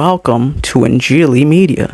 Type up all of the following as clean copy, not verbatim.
Welcome to Injili Media.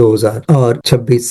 2026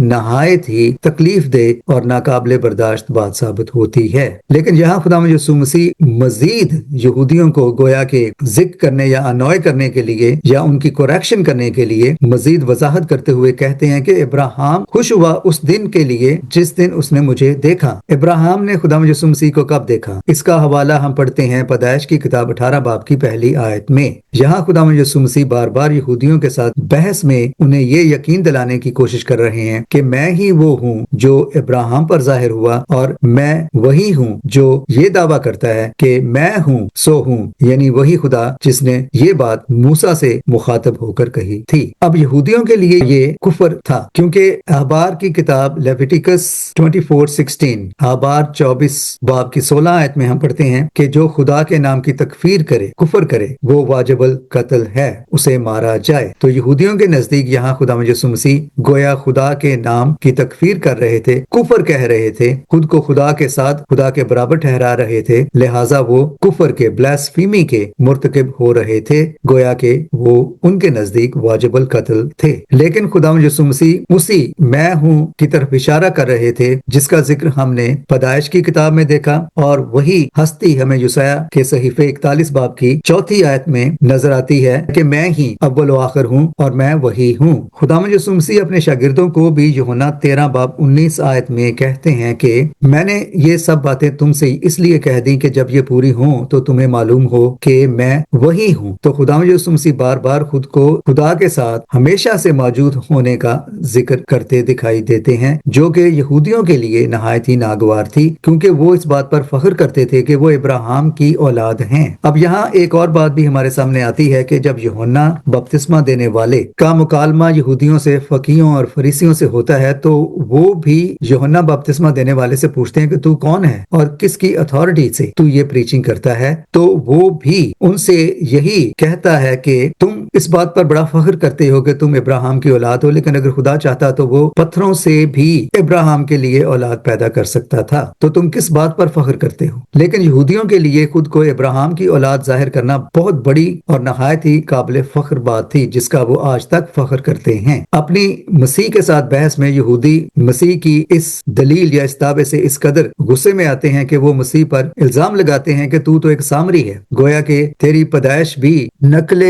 نہایت ہی تکلیف دہ اور ناقابل برداشت بات ثابت ہوتی ہے۔ لیکن یہاں خداوند یسوع مسیح مزید یہودیوں کو گویا کہ ذکر کرنے یا انوائے کرنے کے لیے یا ان کی کوریکشن کرنے کے لیے مزید وضاحت کرتے ہوئے کہتے ہیں کہ ابراہیم خوش ہوا اس دن کے لیے جس دن اس نے مجھے دیکھا۔ ابراہیم نے خداوند یسوع مسیح کو کب دیکھا؟ اس کا حوالہ ہم پڑھتے ہیں پیدائش کی کتاب 18 باب کی پہلی آیت میں۔ یہاں خداوند یسوع مسیح بار بار یہودیوں کے ساتھ بحث میں انہیں یہ یقین دلانے کی کوشش کر رہے ہیں کہ میں ہی وہ ہوں جو ابراہیم پر ظاہر ہوا، اور میں وہی ہوں جو یہ دعویٰ کرتا ہے کہ میں ہوں سو ہوں، یعنی وہی خدا جس نے یہ بات موسیٰ سے مخاطب ہو کر کہی تھی۔ اب یہودیوں کے لیے یہ کفر تھا، کیونکہ احبار کی کتاب لیویٹیکس 24:16 احبار 24 باب کی 16 آیت میں ہم پڑھتے ہیں کہ جو خدا کے نام کی تکفیر کرے، کفر کرے، وہ واجب القتل ہے، اسے مارا جائے۔ تو یہودیوں کے نزدیک یہاں خداوند یسوع مسیح گویا خدا کے نام کی تکفیر کر رہے تھے، کفر کہہ رہے تھے، خود کو خدا کے ساتھ خدا کے برابر ٹھہرا رہے تھے، لہٰذا وہ کفر کے بلاسفیمی کے مرتکب ہو رہے تھے، گویا کہ وہ ان کے نزدیک واجب القتل تھے۔ لیکن خداوند یسوع مسیح اسی میں ہوں کی طرف اشارہ کر رہے تھے جس کا ذکر ہم نے پیدائش کی کتاب میں دیکھا، اور وہی ہستی ہمیں یسایہ کے صحیفے 41 باب کی 4 آیت میں نظر آتی ہے کہ میں ہی اول و آخر ہوں اور میں وہی ہوں۔ خداوند یسوع مسیح اپنے شاگردوں کو بھی یوحنا 13 باب 19 آیت میں کہتے ہیں کہ میں نے یہ سب باتیں تم سے اس لیے کہہ دی کہ جب یہ پوری ہوں تو تمہیں معلوم ہو کہ میں وہی ہوں۔ تو خداوند یسوع مسیح بار بار خود کو خدا کے ساتھ ہمیشہ سے موجود ہونے کا ذکر کرتے دکھائی دیتے ہیں، جو کہ یہودیوں کے لیے نہایت ہی ناگوار تھی، کیونکہ وہ اس بات پر فخر کرتے تھے کہ وہ ابراہیم کی اولاد ہیں۔ اب یہاں ایک اور بات بھی ہمارے سامنے آتی ہے کہ جب یوحنا بپتسمہ دینے والے کا مکالمہ یہودیوں سے، فقیہوں اور فریسیوں سے ہوتا ہے، تو وہ بھی یوحنا بپتسمہ دینے والے سے پوچھتے ہیں کہ تو کون ہے اور کس کی اتھارٹی سے تو یہ پریچنگ کرتا ہے؟ تو وہ بھی ان سے یہی کہتا ہے کہ تم اس بات پر بڑا فخر کرتے ہو کہ تم ابراہیم کی اولاد ہو، لیکن اگر خدا چاہتا تو وہ پتھروں سے بھی ابراہیم کے لیے اولاد پیدا کر سکتا تھا، تو تم کس بات پر فخر کرتے ہو؟ لیکن یہودیوں کے لیے خود کو ابراہیم کی اولاد ظاہر کرنا بہت بڑی اور نہایت ہی قابل فخر بات تھی، جس کا وہ آج تک فخر کرتے ہیں۔ اپنی مسیح کے ساتھ بحث میں یہودی مسیح کی اس دلیل یا اس دعوے سے اس قدر غصے میں آتے ہیں کہ وہ مسیح پر الزام لگاتے ہیں کہ تو ایک سامری ہے، گویا کہ تیری پیدائش بھی نقل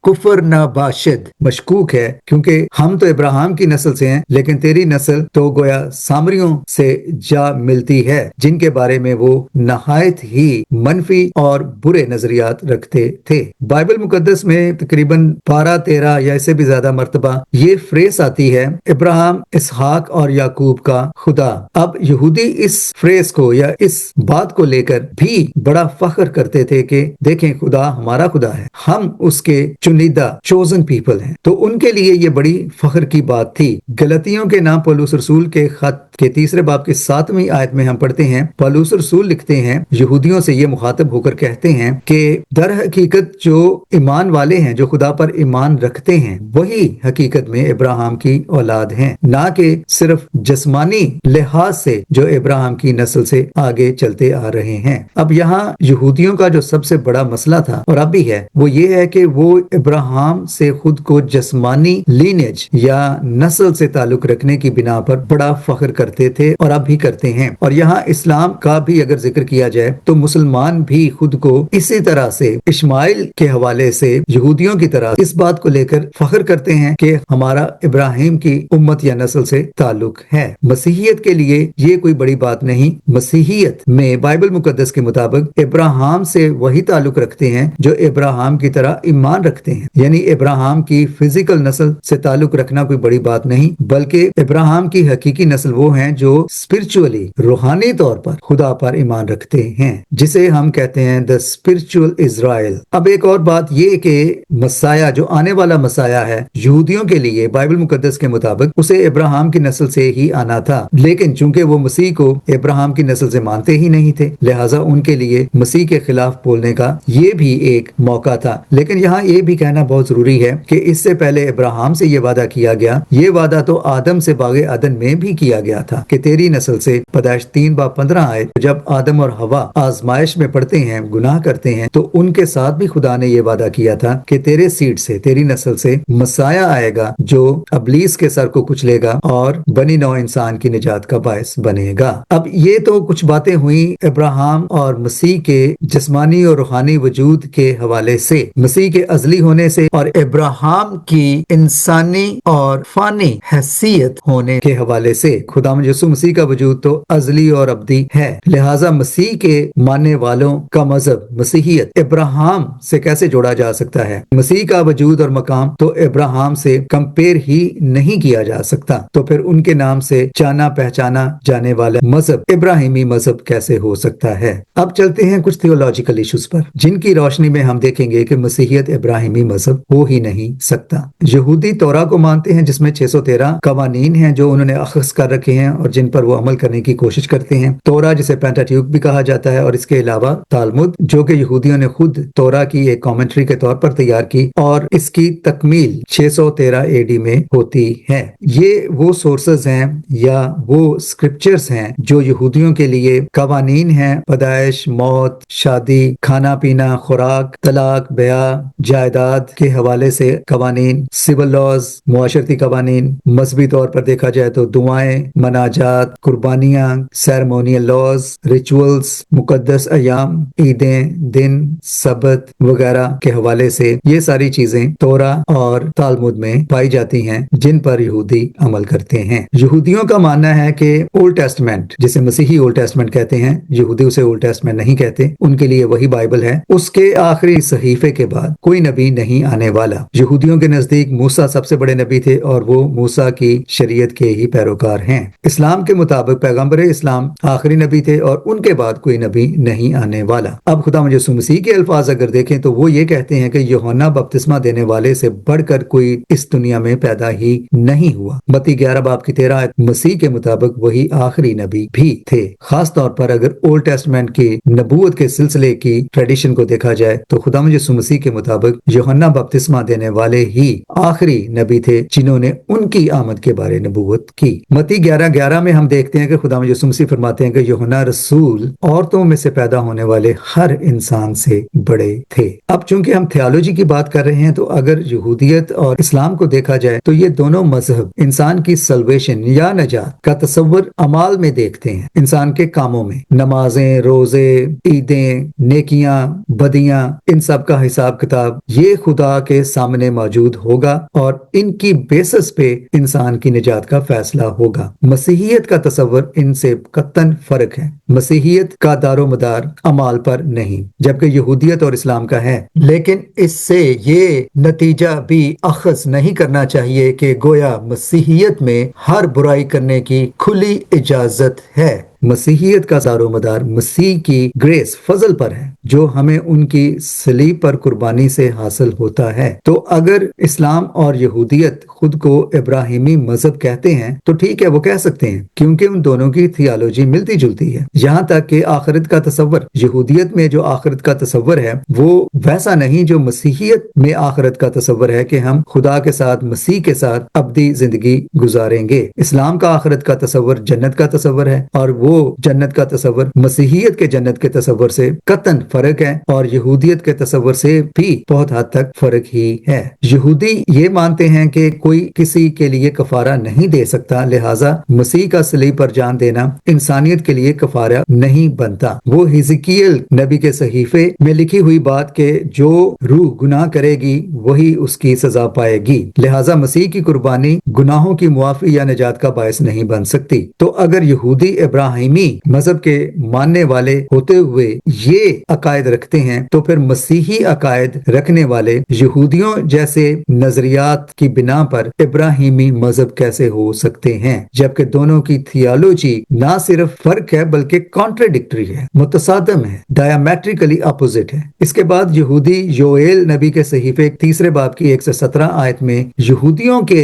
کفر ناباشد مشکوک ہے، کیونکہ ہم تو ابراہیم کی نسل سے ہیں، لیکن تیری نسل تو گویا سامریوں سے جا ملتی ہے، جن کے بارے میں وہ نہایت ہی منفی اور برے نظریات رکھتے تھے۔ بائبل مقدس میں تقریباً 12-13 یا اس سے بھی زیادہ مرتبہ یہ فریز آتی ہے، ابراہیم، اسحاق اور یعقوب کا خدا۔ اب یہودی اس فریز کو یا اس بات کو لے کر بھی بڑا فخر کرتے تھے کہ دیکھیں خدا ہمارا خدا ہے، ہم اس کے چنیدہ چوزن پیپل ہیں۔ تو ان کے لیے یہ بڑی فخر کی بات تھی۔ گلتیوں کے نام پولس رسول کے خط کے 3 باب کی 7ویں آیت میں ہم پڑھتے ہیں، پولس رسول لکھتے ہیں، یہودیوں سے یہ مخاطب ہو کر کہتے ہیں کہ در حقیقت جو ایمان والے ہیں، جو خدا پر ایمان رکھتے ہیں، وہی حقیقت میں ابراہیم کی اولاد ہیں، نہ کہ صرف جسمانی لحاظ سے جو ابراہیم کی نسل سے آگے چلتے آ رہے ہیں۔ اب یہاں یہودیوں کا جو سب سے بڑا مسئلہ تھا اور اب بھی ہے، وہ یہ ہے کہ وہ ابراہیم سے خود کو جسمانی لینیج یا نسل سے تعلق رکھنے کی بنا پر بڑا فخر کرتے تھے اور اب بھی کرتے ہیں۔ اور یہاں اسلام کا بھی اگر ذکر کیا جائے تو مسلمان بھی خود کو اسی طرح سے اشمائیل کے حوالے سے یہودیوں کی طرح اس بات کو لے کر فخر کرتے ہیں کہ ہمارا ابراہیم کی امت یا نسل سے تعلق ہے۔ مسیحیت کے لیے یہ کوئی بڑی بات نہیں۔ مسیحیت میں بائبل مقدس کے مطابق ابراہیم سے وہی تعلق رکھتے ہیں جو ابراہیم کی طرح ایمان رکھتے ہیں، یعنی ابراہیم کی فزیکل نسل سے تعلق رکھنا کوئی بڑی بات نہیں، بلکہ ابراہیم کی حقیقی نسل وہ ہیں جو اسپرچولی، روحانی طور پر خدا پر ایمان رکھتے ہیں، جسے ہم کہتے ہیں the spiritual Israel۔ اب ایک اور بات یہ کہ مسیح جو آنے والا مسیح ہے، یہودیوں کے لیے بائبل مقدس کے مطابق اسے ابراہیم کی نسل سے ہی آنا تھا، لیکن چونکہ وہ مسیح کو ابراہیم کی نسل سے مانتے ہی نہیں تھے، لہٰذا ان کے لیے مسیح کے خلاف بولنے کا یہ بھی ایک موقع تھا۔ لیکن یہاں یہ بھی کہنا بہت ضروری ہے کہ اس سے پہلے ابراہیم سے یہ وعدہ کیا گیا، یہ وعدہ تو آدم سے باغ عدن میں بھی کیا گیا تھا کہ تیری نسل سے، پیدائش 3:15 آئے، جب آدم اور حوا آزمائش میں پڑتے ہیں، گناہ کرتے ہیں، تو ان کے ساتھ بھی خدا نے یہ وعدہ کیا تھا کہ تیرے سیڈ سے، تیری نسل سے مسیح آئے گا جو ابلیس کے سر کو کچلے گا اور بنی نوع انسان کی نجات کا باعث بنے گا۔ اب یہ تو کچھ باتیں ہوئیں ابراہیم اور مسیح کے جسمانی اور روحانی وجود کے حوالے سے، مسیح کے ازلی ہونے سے اور ابراہیم کی انسانی اور فانی حیثیت ہونے کے حوالے سے۔ خداوند یسوع مسیح کا وجود تو ازلی اور ابدی ہے، لہٰذا مسیح کے ماننے والوں کا مذہب مسیحیت ابراہیم سے کیسے جوڑا جا سکتا ہے؟ مسیح کا وجود اور مقام تو ابراہیم سے کمپیئر ہی نہیں کیا جا سکتا، تو پھر ان کے نام سے جانا پہچانا جانے والا مذہب ابراہیمی مذہب کیسے ہو سکتا ہے؟ اب چلتے ہیں کچھ تھیولوجیکل ایشوز پر، جن کی روشنی میں ہم دیکھیں گے کہ مسیحیت ابراہیمی مذہب ہو ہی نہیں سکتا۔ یہودی تورا کو مانتے ہیں جس میں 613 قوانین ہیں جو انہوں نے اخذ کر رکھے ہیں اور جن پر وہ عمل کرنے کی کوشش کرتے ہیں۔ تورا جسے پینٹاٹیوک بھی کہا جاتا ہے، اور اس کے علاوہ تالمود جو کہ یہودیوں نے خود تورا کی ایک کامنٹری کے طور پر تیار کی، اور اس کی تکمیل 613 AD میں ہوتی ہے۔ یہ وہ سورسز ہیں یا وہ اسکرپچرز ہیں جو یہودیوں کے لیے قوانین ہیں، پیدائش، موت، شادی، کھانا پینا، خوراک، طلاق، بیاہ، جائیداد کے حوالے سے قوانین، سول لاز، معاشرتی قوانین، مذہبی طور پر دیکھا جائے تو دعائیں، مناجات، قربانیاں، سیرمونیل لاز، ریچولز، مقدس ایام، عیدیں، دن، سبت وغیرہ کے حوالے سے یہ ساری چیزیں تورا اور تالمود میں پائی جاتی ہیں جن پر یہودی عمل کرتے ہیں۔ یہودیوں کا ماننا ہے کہ اولڈ ٹیسٹمنٹ، جسے مسیحی اولڈ ٹیسٹمنٹ کہتے ہیں، یہودی اسے اولڈ ٹیسٹمنٹ نہیں کہتے، ان کے لیے وہی بائبل ہے، اس کے آخری صحیفے کے بعد کوئی نبی نہیں آنے والا۔ یہودیوں کے نزدیک موسیٰ سب سے بڑے نبی تھے اور وہ موسیٰ کی شریعت کے ہی پیروکار ہیں۔ اسلام کے مطابق پیغمبر اسلام آخری نبی تھے اور ان کے بعد کوئی نبی نہیں آنے والا۔ اب خداوند یسوع مسیح کے الفاظ اگر دیکھیں تو وہ یہ کہتے ہیں کہ یوحنا بپتسمہ دینے والے سے بڑھ کر کوئی اس دنیا میں پیدا ہی نہیں ہوا۔ متی 11:13 مسیح کے مطابق وہی آخری نبی بھی تھے۔ خاص طور پر اگر اولڈ ٹیسٹمنٹ کی نبوت کے سلسلے کی ٹریڈیشن کو دیکھا جائے تو خداوند یسوع مسیح کے مطابق یوحنا بپتسمہ دینے والے ہی آخری نبی تھے جنہوں نے ان کی آمد کے بارے نبوت کی۔ متی 11:11 میں ہم دیکھتے ہیں کہ خداوند یسوع مسیح فرماتے ہیں کہ یوحنا رسول عورتوں میں سے پیدا ہونے والے ہر انسان سے بڑے تھے۔ اب چونکہ ہم تھیالوجی کی بات کر رہے ہیں تو اگر یہودیت اور اسلام کو دیکھا جائے تو یہ دونوں مذہب انسان کی سلویشن یا نجات کا تصور اعمال میں دیکھتے ہیں، انسان کے کاموں میں، نمازیں، روزے، عیدیں، نیکیاں، بدیاں، ان سب کا حساب کتاب یہ خدا کے سامنے موجود ہوگا اور ان کی بیسس پہ انسان کی نجات کا فیصلہ ہوگا۔ مسیحیت کا تصور ان سے قطعاً فرق ہے۔ مسیحیت کا دار و مدار اعمال پر نہیں، جبکہ یہودیت اور اسلام کا ہے، لیکن اس سے یہ نتیجہ بھی اخذ نہیں کرنا چاہیے کہ گویا مسیحیت میں ہر برائی کرنے کی کھلی اجازت ہے۔ مسیحیت کا دار و مدار مسیح کی گریس، فضل پر ہے جو ہمیں ان کی صلیب پر قربانی سے حاصل ہوتا ہے۔ تو اگر اسلام اور یہودیت خود کو ابراہیمی مذہب کہتے ہیں تو ٹھیک ہے، وہ کہہ سکتے ہیں کیونکہ ان دونوں کی تھیالوجی ملتی جلتی ہے، یہاں تک کہ آخرت کا تصور، یہودیت میں جو آخرت کا تصور ہے وہ ویسا نہیں جو مسیحیت میں آخرت کا تصور ہے کہ ہم خدا کے ساتھ، مسیح کے ساتھ ابدی زندگی گزاریں گے۔ اسلام کا آخرت کا تصور جنت کا تصور ہے اور وہ جنت کا تصور مسیحیت کے جنت کے تصور سے قطعاً فرق ہے اور یہودیت کے تصور سے بھی بہت حد تک فرق ہی ہے۔ یہودی یہ مانتے ہیں کہ کوئی کسی کے لیے کفارہ نہیں دے سکتا، لہٰذا مسیح کا صلیب پر جان دینا انسانیت کے لیے کفارہ نہیں بنتا۔ وہ حزقیل نبی کے صحیفے میں لکھی ہوئی بات کہ جو روح گناہ کرے گی وہی اس کی سزا پائے گی، لہٰذا مسیح کی قربانی گناہوں کی معافی یا نجات کا باعث نہیں بن سکتی۔ تو اگر یہودی ابراہیمی مذہب کے ماننے والے ہوتے ہوئے یہ عقائد رکھتے ہیں تو پھر مسیحی عقائد رکھنے والے یہودیوں جیسے نظریات کی بنا پر ابراہیمی مذہب کیسے ہو سکتے ہیں، جبکہ دونوں کی تھیالوجی نہ صرف فرق ہے بلکہ کانٹراڈکٹری ہے، متصادم ہے، ڈایامیٹریکلی اپوزٹ ہے۔ اس کے بعد یہودی یوئیل نبی کے صحیفے 3 باب کی 1 سے 17 آیت میں یہودیوں کے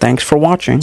Thanks for watching.